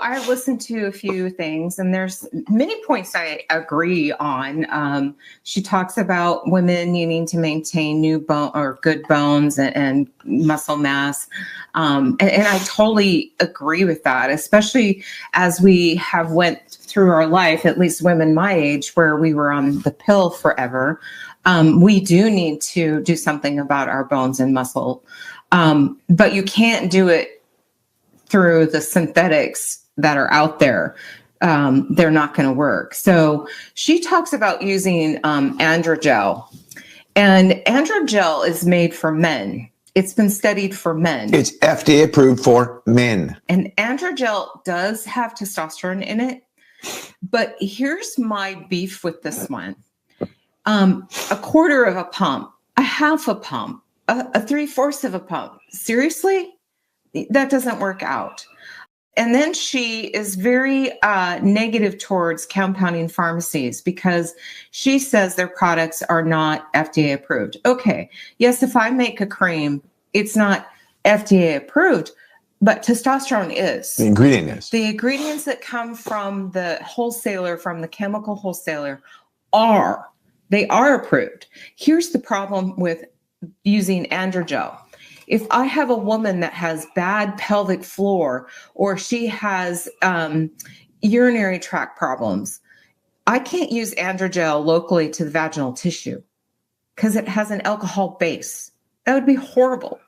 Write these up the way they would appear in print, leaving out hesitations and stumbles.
I listened to a few things, and there's many points I agree on. She talks about women needing to maintain new bone or good bones and muscle mass, and I totally agree with that. Especially as we have went through our life, at least women my age, where we were on the pill forever. We do need to do something about our bones and muscle, but you can't do it through the synthetics that are out there. They're not going to work. So she talks about using Androgel, and Androgel is made for men. It's been studied for men. It's FDA approved for men. And Androgel does have testosterone in it, but here's my beef with this one. A quarter of a pump, a half a pump, a 3/4 of a pump. Seriously? That doesn't work out. And then she is very negative towards compounding pharmacies because she says their products are not FDA approved. Okay, yes, if I make a cream, it's not FDA approved, but testosterone is. The ingredient is. The ingredients that come from the wholesaler, from the chemical wholesaler, are approved. Here's the problem with using Androgel. If I have a woman that has bad pelvic floor or she has urinary tract problems, I can't use Androgel locally to the vaginal tissue because it has an alcohol base. That would be horrible.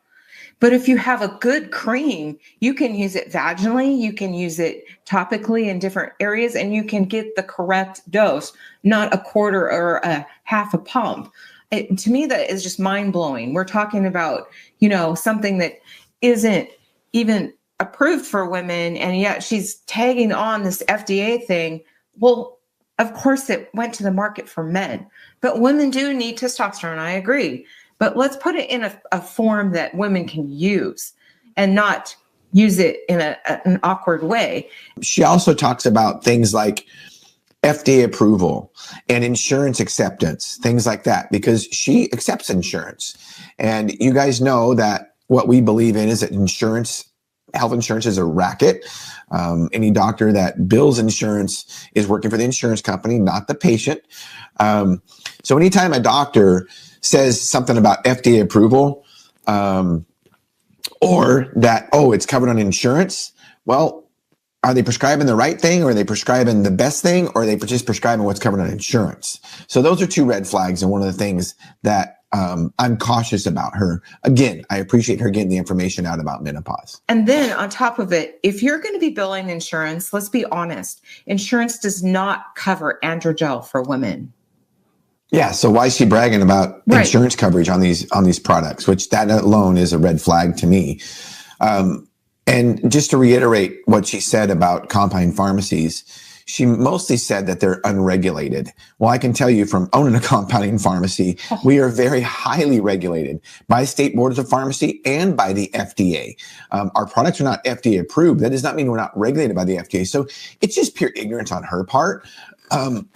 But if you have a good cream, you can use it vaginally, you can use it topically in different areas, and you can get the correct dose, not a quarter or a half a pump. To me, that is just mind-blowing. We're talking about, something that isn't even approved for women, and yet she's tagging on this FDA thing. Well, of course, it went to the market for men, but women do need testosterone. I agree. But let's put it in a form that women can use and not use it in an awkward way. She also talks about things like FDA approval and insurance acceptance, things like that, because she accepts insurance. And you guys know that what we believe in is that health insurance is a racket. Any doctor that bills insurance is working for the insurance company, not the patient. So anytime a doctor says something about FDA approval, or that, it's covered on insurance, well, are they prescribing the right thing, or are they prescribing the best thing, or are they just prescribing what's covered on insurance? So those are two red flags, and one of the things that I'm cautious about her. Again, I appreciate her getting the information out about menopause. And then on top of it, if you're going to be billing insurance, let's be honest, insurance does not cover Androgel for women. Yeah, so why is she bragging about insurance coverage on these products, which that alone is a red flag to me. And just to reiterate what she said about compounding pharmacies, she mostly said that they're unregulated. Well, I can tell you from owning a compounding pharmacy, we are very highly regulated by state boards of pharmacy and by the FDA. Our products are not FDA approved. That does not mean we're not regulated by the FDA. So it's just pure ignorance on her part. And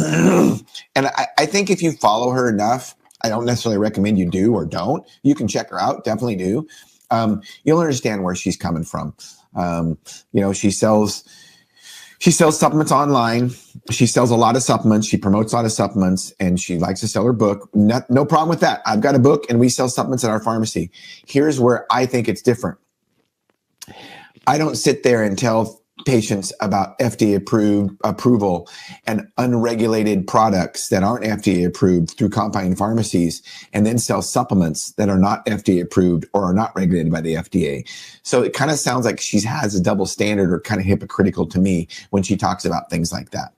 I think if you follow her enough, I don't necessarily recommend you do or don't. You can check her out, definitely do. You'll understand where she's coming from. She sells supplements online. She sells a lot of supplements. She promotes a lot of supplements, and she likes to sell her book. No problem with that. I've got a book, and we sell supplements at our pharmacy. Here's where I think it's different. I don't sit there and tell patients about FDA approval and unregulated products that aren't FDA approved through compounding pharmacies, and then sell supplements that are not FDA approved or are not regulated by the FDA. So it kind of sounds like she has a double standard, or kind of hypocritical to me when she talks about things like that.